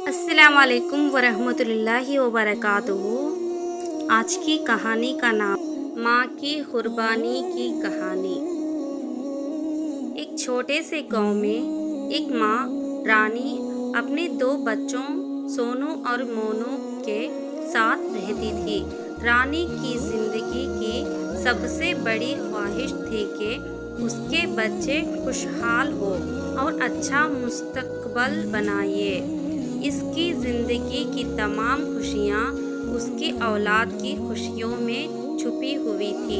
अस्सलाम वालेकुम वरहमतुल्लाहि वबरकातुहू। आज की कहानी का नाम माँ की कुर्बानी की कहानी। एक छोटे से गांव में एक माँ रानी अपने दो बच्चों सोनू और मोनू के साथ रहती थी। रानी की जिंदगी की सबसे बड़ी ख्वाहिश थी कि उसके बच्चे खुशहाल हो और अच्छा मुस्तकबल बनाए। इसकी ज़िंदगी की तमाम खुशियाँ उसकी औलाद की खुशियों में छुपी हुई थी।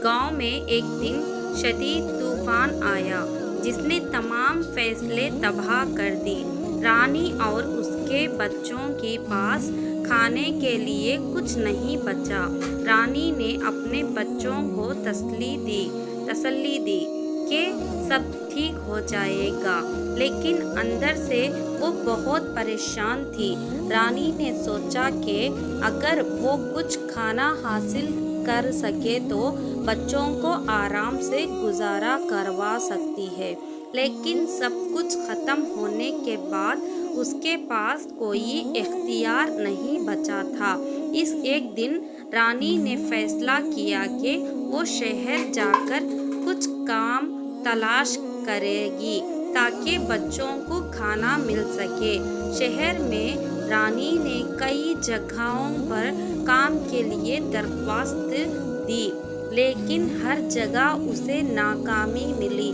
गांव में एक दिन शदीद तूफान आया जिसने तमाम फैसले तबाह कर दी। रानी और उसके बच्चों के पास खाने के लिए कुछ नहीं बचा। रानी ने अपने बच्चों को तसल्ली दी कि सब ठीक हो जाएगा, लेकिन अंदर से वो बहुत परेशान थी। रानी ने सोचा कि अगर वो कुछ खाना हासिल कर सके तो बच्चों को आराम से गुजारा करवा सकती है, लेकिन सब कुछ ख़त्म होने के बाद उसके पास कोई इख्तियार नहीं बचा था। इस एक दिन रानी ने फैसला किया कि वो शहर जाकर कुछ काम तलाश करेगी ताकि बच्चों को खाना मिल सके। शहर में रानी ने कई जगहों पर काम के लिए दरख्वास्त दी, लेकिन हर जगह उसे नाकामी मिली।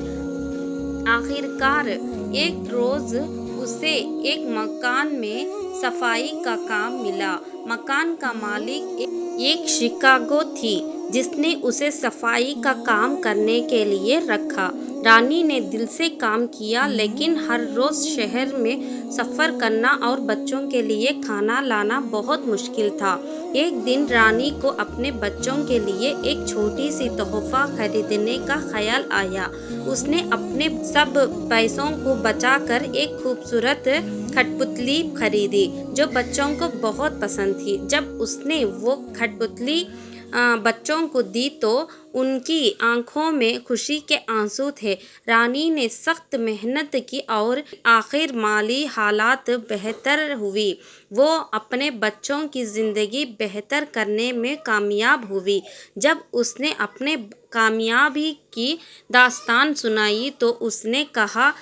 आखिरकार एक रोज़ उसे एक मकान में सफाई का काम मिला। मकान का मालिक एक शिकागो थी जिसने उसे सफाई का काम करने के लिए रखा। रानी ने दिल से काम किया, लेकिन हर रोज़ शहर में सफ़र करना और बच्चों के लिए खाना लाना बहुत मुश्किल था। एक दिन रानी को अपने बच्चों के लिए एक छोटी सी तोहफ़ा खरीदने का ख्याल आया। उसने अपने सब पैसों को बचाकर एक खूबसूरत कठपुतली खरीदी जो बच्चों को बहुत पसंद थी। जब उसने वो कठपुतली बच्चों को दी तो उनकी आंखों में खुशी के आंसू थे। रानी ने सख्त मेहनत की और आखिर माली हालात बेहतर हुई। वो अपने बच्चों की ज़िंदगी बेहतर करने में कामयाब हुई। जब उसने अपने कामयाबी की दास्तान सुनाई तो उसने कहा,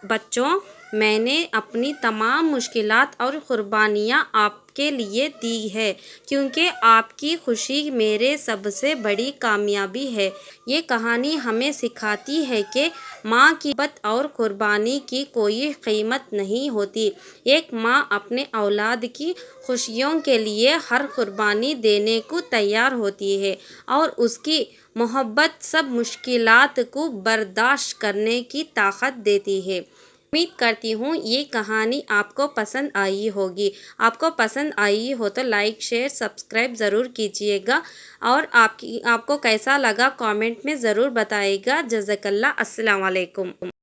बच्चों, मैंने अपनी तमाम मुश्किलात और कुर्बानियाँ आपके लिए दी है, क्योंकि आपकी खुशी मेरे सबसे बड़ी कामयाबी है। ये कहानी हमें सिखाती है कि माँ की मोहब्बत और कुर्बानी की कोई कीमत नहीं होती। एक माँ अपने औलाद की खुशियों के लिए हर कुर्बानी देने को तैयार होती है और उसकी मोहब्बत सब मुश्किलात को बर्दाश्त करने की ताकत देती है। उम्मीद करती हूँ ये कहानी आपको पसंद आई होगी। आपको पसंद आई हो तो लाइक, शेयर, सब्सक्राइब ज़रूर कीजिएगा और आपको कैसा लगा कमेंट में ज़रूर बताइएगा। जज़ाकल्लाह। अस्सलाम वालेकुम।